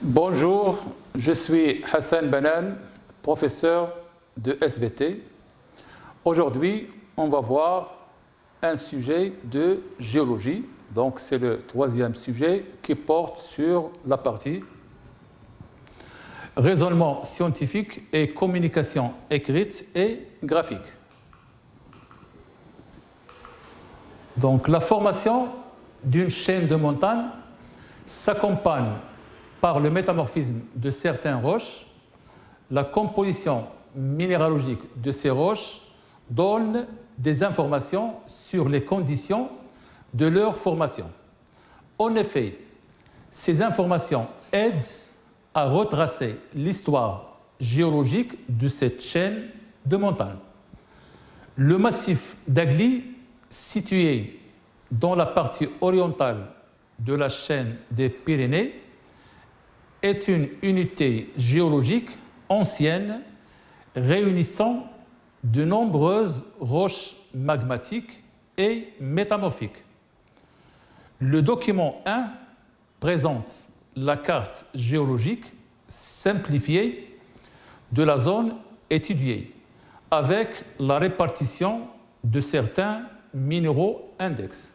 Bonjour, je suis Hassan Banan, professeur de SVT. Aujourd'hui, on va voir un sujet de géologie. Donc, c'est le troisième sujet qui porte sur la partie raisonnement scientifique et communication écrite et graphique. Donc, la formation d'une chaîne de montagnes s'accompagne par le métamorphisme de certaines roches. La composition minéralogique de ces roches donne des informations sur les conditions de leur formation. En effet, ces informations aident à retracer l'histoire géologique de cette chaîne de montagnes. Le massif d'Agly, situé dans la partie orientale de la chaîne des Pyrénées, est une unité géologique ancienne réunissant de nombreuses roches magmatiques et métamorphiques. Le document 1 présente la carte géologique simplifiée de la zone étudiée avec la répartition de certains minéraux index.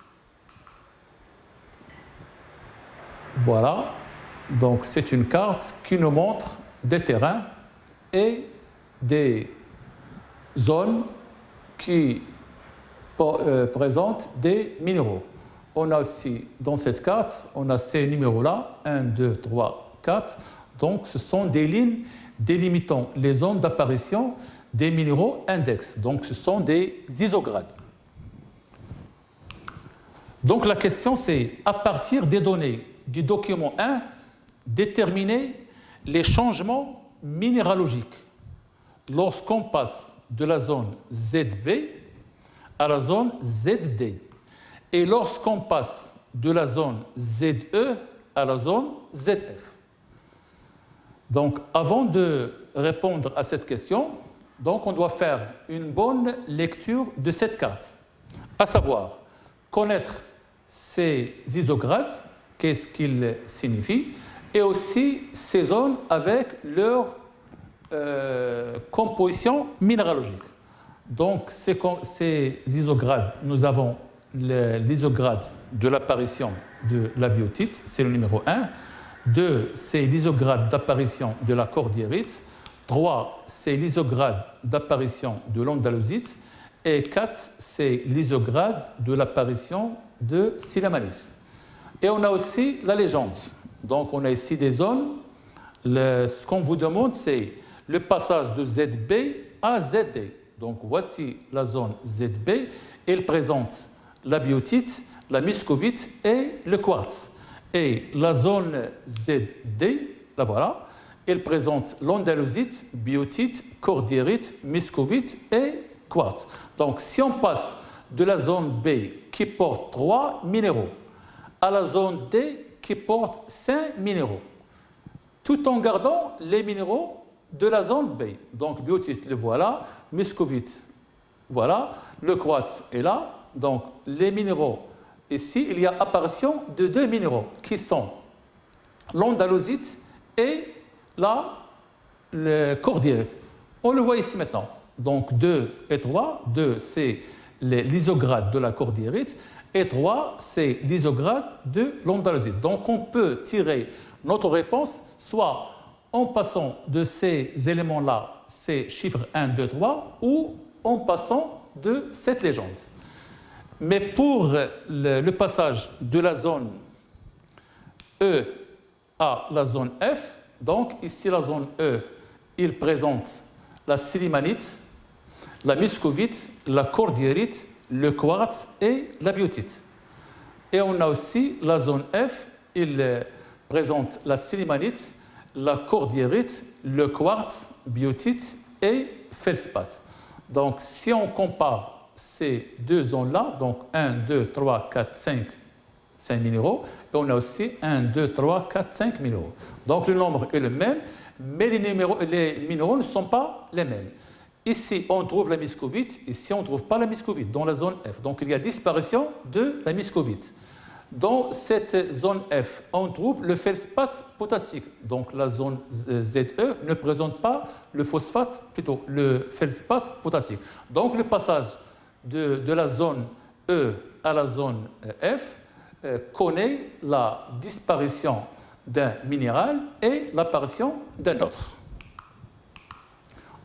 Voilà. Donc, c'est une carte qui nous montre des terrains et des zones qui présentent des minéraux. On a aussi, dans cette carte, on a ces numéros-là, 1, 2, 3, 4. Donc, ce sont des lignes délimitant les zones d'apparition des minéraux index. Donc, ce sont des isogrades. Donc, la question, c'est, à partir des données du document 1, déterminer les changements minéralogiques lorsqu'on passe de la zone ZB à la zone ZD et lorsqu'on passe de la zone ZE à la zone ZF. Donc, avant de répondre à cette question, donc on doit faire une bonne lecture de cette carte, à savoir connaître ces isogrades, qu'est-ce qu'ils signifient, et aussi ces zones avec leur composition minéralogique. Donc, ces isogrades, nous avons l'isograde de l'apparition de la biotite, c'est le numéro 1. 2, c'est l'isograde d'apparition de la cordierite. 3, c'est l'isograde d'apparition de l'andalosite. Et 4, c'est l'isograde de l'apparition de Silamanis. Et on a aussi la légende. Donc, on a ici des zones. Ce qu'on vous demande, c'est le passage de ZB à ZD. Donc, voici la zone ZB. Elle présente la biotite, la muscovite et le quartz. Et la zone ZD, la voilà, elle présente l'andalosite, biotite, cordierite, muscovite et quartz. Donc, si on passe de la zone B qui porte 3 minéraux à la zone D qui porte 5 minéraux, tout en gardant les minéraux de la zone B. Donc, biotite, le voilà, muscovite, voilà, le quartz est là. Donc, les minéraux, ici, il y a apparition de 2 minéraux qui sont l'andalosite et le cordierite. On le voit ici maintenant. Donc, 2 et 3, 2, c'est l'isograde de la cordierite, et 3, c'est l'isograde de l'andalosite. Donc, on peut tirer notre réponse soit en passant de ces éléments-là, ces chiffres 1, 2, 3, ou en passant de cette légende. Mais pour le passage de la zone E à la zone F, donc ici la zone E, il présente la silimanite, la muscovite, la cordierite, le quartz et la biotite. Et on a aussi la zone F, il présente la silimanite, la cordierite, le quartz, biotite et feldspath. Donc, si on compare ces deux zones-là, donc 1, 2, 3, 4, 5 minéraux, et on a aussi 1, 2, 3, 4, 5 minéraux. Donc, le nombre est le même, mais les minéraux ne sont pas les mêmes. Ici, on trouve la muscovite, ici, on ne trouve pas la muscovite dans la zone F. Donc, il y a disparition de la muscovite. Dans cette zone F, on trouve le feldspath potassique. Donc la zone ZE ne présente pas le phosphate, plutôt le feldspath potassique. Donc le passage de la zone E à la zone F connaît la disparition d'un minéral et l'apparition d'un autre.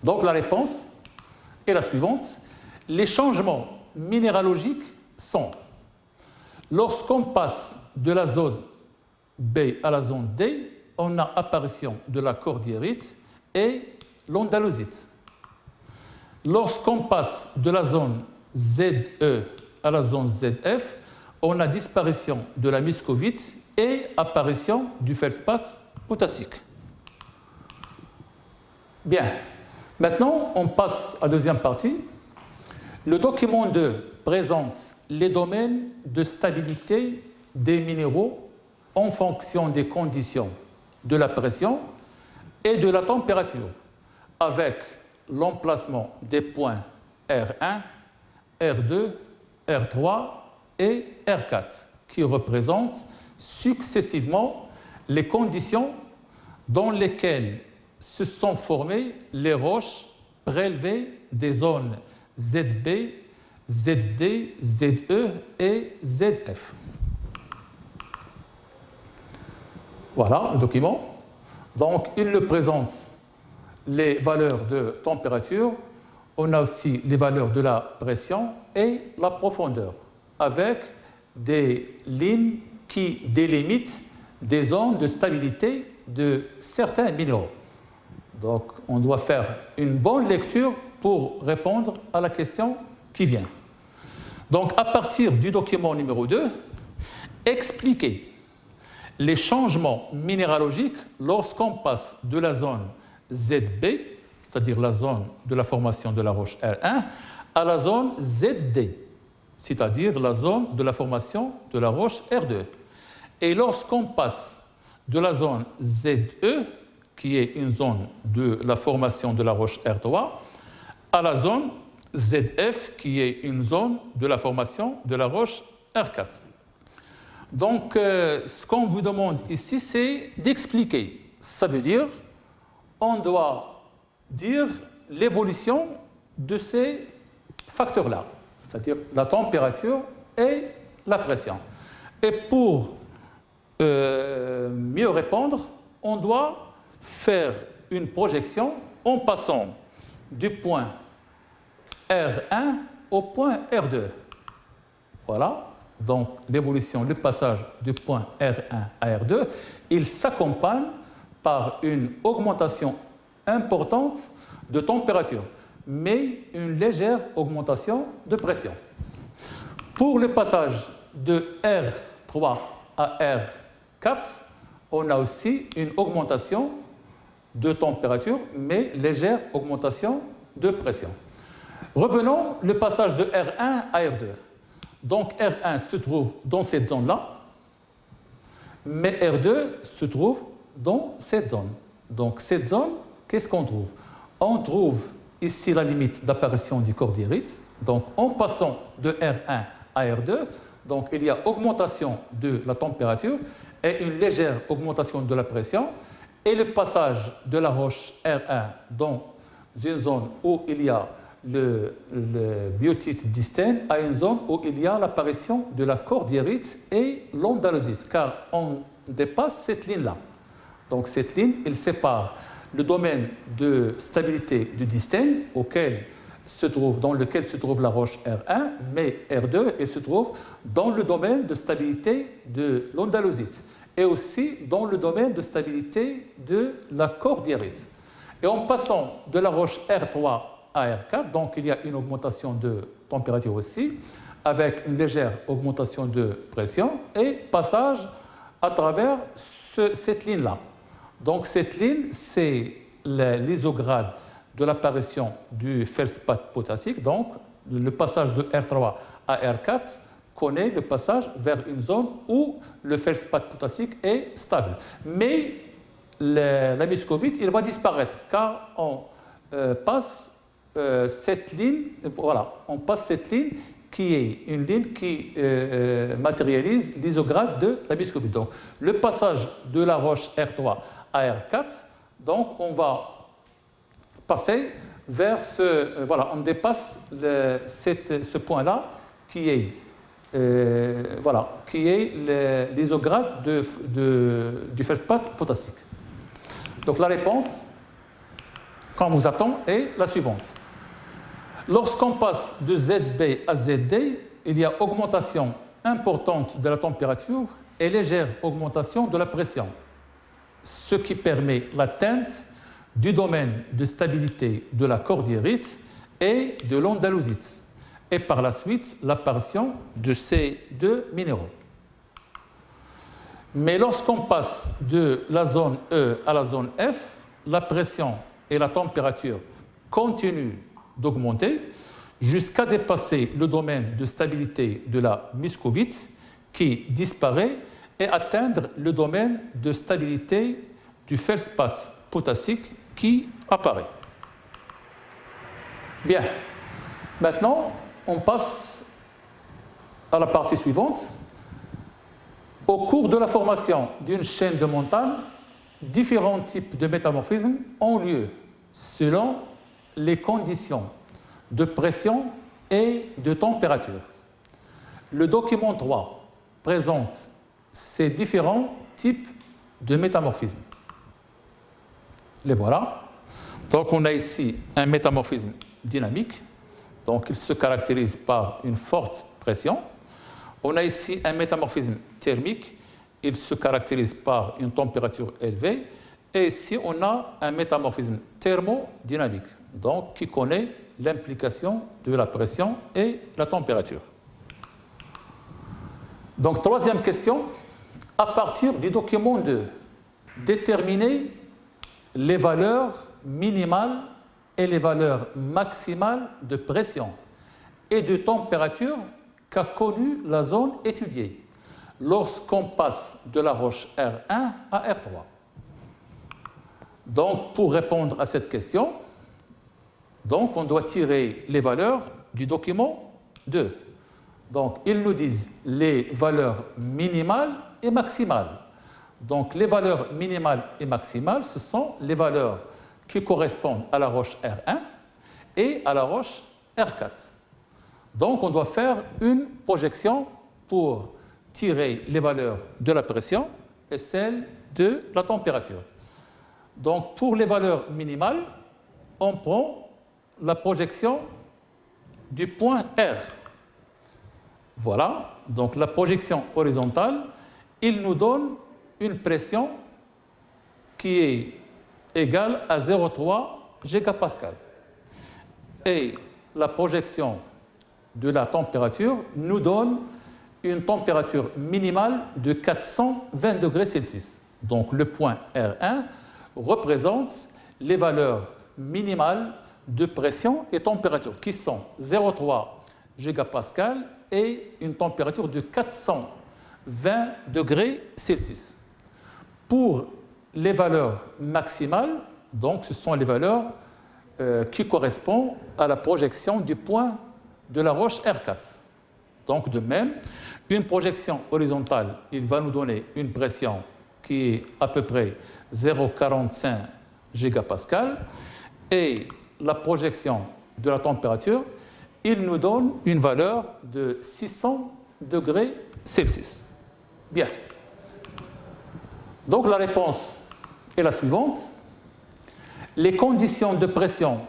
Donc la réponse est la suivante. Les changements minéralogiques sont: lorsqu'on passe de la zone B à la zone D, on a apparition de la cordierite et l'andalosite. Lorsqu'on passe de la zone ZE à la zone ZF, on a disparition de la muscovite et apparition du feldspath potassique. Bien. Maintenant, on passe à la deuxième partie. Le document 2 présente les domaines de stabilité des minéraux en fonction des conditions de la pression et de la température, avec l'emplacement des points R1, R2, R3 et R4, qui représentent successivement les conditions dans lesquelles se sont formées les roches prélevées des zones ZB, ZD, ZE et ZF. Voilà le document. Donc, il nous présente les valeurs de température. On a aussi les valeurs de la pression et la profondeur, avec des lignes qui délimitent des zones de stabilité de certains minéraux. Donc, on doit faire une bonne lecture pour répondre à la question qui vient. Donc, à partir du document numéro 2, expliquer les changements minéralogiques lorsqu'on passe de la zone ZB, c'est-à-dire la zone de la formation de la roche R1, à la zone ZD, c'est-à-dire la zone de la formation de la roche R2. Et lorsqu'on passe de la zone ZE, qui est une zone de la formation de la roche R3, à la zone ZF, qui est une zone de la formation de la roche R4. Donc, ce qu'on vous demande ici, c'est d'expliquer. Ça veut dire, on doit dire l'évolution de ces facteurs-là, c'est-à-dire la température et la pression. Et pour mieux répondre, on doit faire une projection en passant du point R1 au point R2. Voilà, donc l'évolution, le passage du point R1 à R2, il s'accompagne par une augmentation importante de température, mais une légère augmentation de pression. Pour le passage de R3 à R4, on a aussi une augmentation de température, mais légère augmentation de pression. Revenons le passage de R1 à R2. Donc R1 se trouve dans cette zone-là, mais R2 se trouve dans cette zone. Donc cette zone, qu'est-ce qu'on trouve? On trouve ici la limite d'apparition du cordierite. Donc en passant de R1 à R2, donc il y a augmentation de la température et une légère augmentation de la pression. Et le passage de la roche R1 dans une zone où il y a le biotite d'hystène à une zone où il y a l'apparition de la cordierite et l'andalosite, car on dépasse cette ligne-là. Donc cette ligne, elle sépare le domaine de stabilité du d'hystène dans lequel se trouve la roche R1, mais R2, elle se trouve dans le domaine de stabilité de l'andalosite et aussi dans le domaine de stabilité de la cordierite. Et en passant de la roche R3 à R4, donc il y a une augmentation de température aussi, avec une légère augmentation de pression et passage à travers cette ligne-là. Donc cette ligne, c'est l'isograde de l'apparition du feldspath potassique. Donc le passage de R3 à R4 connaît le passage vers une zone où le feldspath potassique est stable. Mais la muscovite, il va disparaître car on passe cette ligne, voilà, on passe cette ligne qui est une ligne qui matérialise l'isograde de la biscovite. Donc, le passage de la roche R3 à R4, donc on va passer vers ce... voilà, on dépasse ce point-là qui est, l'isograde du feldspath potassique. Donc la réponse qu'on vous attend est la suivante. Lorsqu'on passe de ZB à ZD, il y a augmentation importante de la température et légère augmentation de la pression, ce qui permet l'atteinte du domaine de stabilité de la cordierite et de l'andalousite, et par la suite l'apparition de ces deux minéraux. Mais lorsqu'on passe de la zone E à la zone F, la pression et la température continuent d'augmenter jusqu'à dépasser le domaine de stabilité de la muscovite qui disparaît et atteindre le domaine de stabilité du feldspath potassique qui apparaît. Bien, maintenant on passe à la partie suivante. Au cours de la formation d'une chaîne de montagnes, différents types de métamorphismes ont lieu selon les conditions de pression et de température. Le document 3 présente ces différents types de métamorphismes. Les voilà. Donc on a ici un métamorphisme dynamique, donc il se caractérise par une forte pression. On a ici un métamorphisme thermique, il se caractérise par une température élevée. Et ici, on a un métamorphisme thermodynamique, donc qui connaît l'implication de la pression et la température. Donc, troisième question, à partir du document 2, déterminer les valeurs minimales et les valeurs maximales de pression et de température qu'a connue la zone étudiée lorsqu'on passe de la roche R1 à R3. Donc, pour répondre à cette question, donc, on doit tirer les valeurs du document 2. Donc, ils nous disent les valeurs minimales et maximales. Donc, les valeurs minimales et maximales, ce sont les valeurs qui correspondent à la roche R1 et à la roche R4. Donc, on doit faire une projection pour tirer les valeurs de la pression et celles de la température. Donc, pour les valeurs minimales, on prend la projection du point R. Voilà, donc la projection horizontale, il nous donne une pression qui est égale à 0,3 gigapascal. Et la projection de la température nous donne une température minimale de 420 degrés Celsius. Donc le point R1 représente les valeurs minimales de pression et température qui sont 0,3 gigapascal et une température de 420 degrés Celsius. Pour les valeurs maximales, donc ce sont les valeurs qui correspondent à la projection du point de la roche R4. Donc de même, une projection horizontale, il va nous donner une pression qui est à peu près 0,45 gigapascal et la projection de la température, il nous donne une valeur de 600 degrés Celsius. Bien. Donc la réponse est la suivante. Les conditions de pression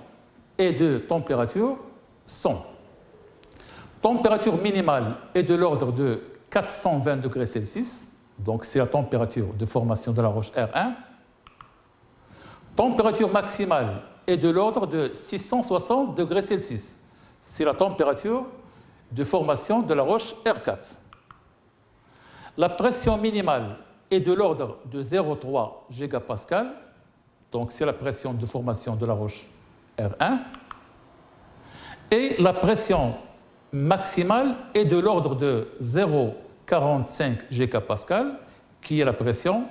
et de température sont: température minimale est de l'ordre de 420 degrés Celsius, donc c'est la température de formation de la roche R1. Température maximale est de l'ordre de 660 degrés Celsius, c'est la température de formation de la roche R4. La pression minimale est de l'ordre de 0,3 gigapascal, donc c'est la pression de formation de la roche R1. Et la pression maximale est de l'ordre de 0,45 gigapascal, qui est la pression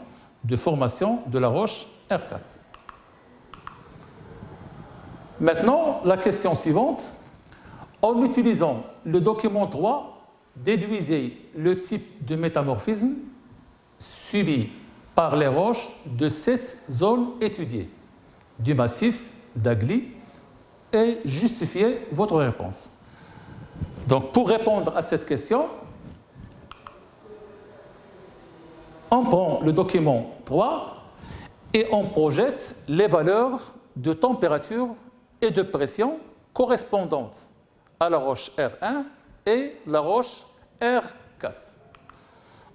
de formation de la roche R4. Maintenant, la question suivante. En utilisant le document 3, déduisez le type de métamorphisme subi par les roches de cette zone étudiée du massif d'Agli et justifiez votre réponse. Donc, pour répondre à cette question, on prend le document 3 et on projette les valeurs de température et de pression correspondantes à la roche R1 et la roche R4.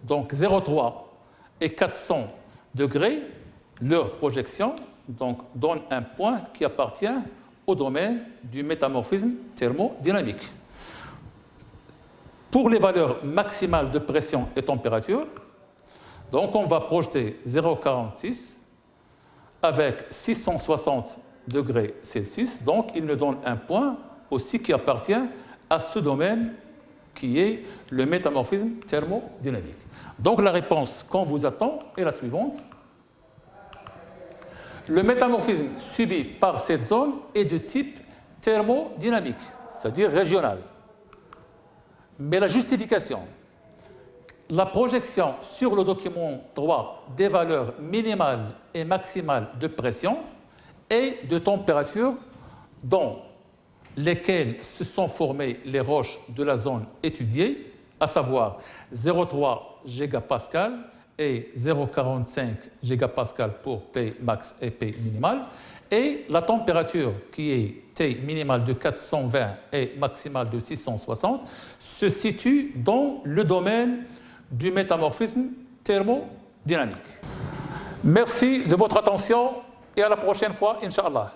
Donc 0,3 et 400 degrés, leur projection donc, donne un point qui appartient au domaine du métamorphisme thermodynamique. Pour les valeurs maximales de pression et température, donc on va projeter 0,46 avec 660 degrés Celsius, donc il nous donne un point aussi qui appartient à ce domaine qui est le métamorphisme thermodynamique. Donc la réponse qu'on vous attend est la suivante. Le métamorphisme subi par cette zone est de type thermodynamique, c'est-à-dire régional. Mais la justification, la projection sur le document 3 des valeurs minimales et maximales de pression et de température dans lesquelles se sont formées les roches de la zone étudiée, à savoir 0,3 gigapascal et 0,45 gigapascal pour P max et P minimal, et la température qui est T minimale de 420 et maximale de 660 se situe dans le domaine du métamorphisme thermodynamique. Merci de votre attention et à la prochaine fois, Inch'Allah.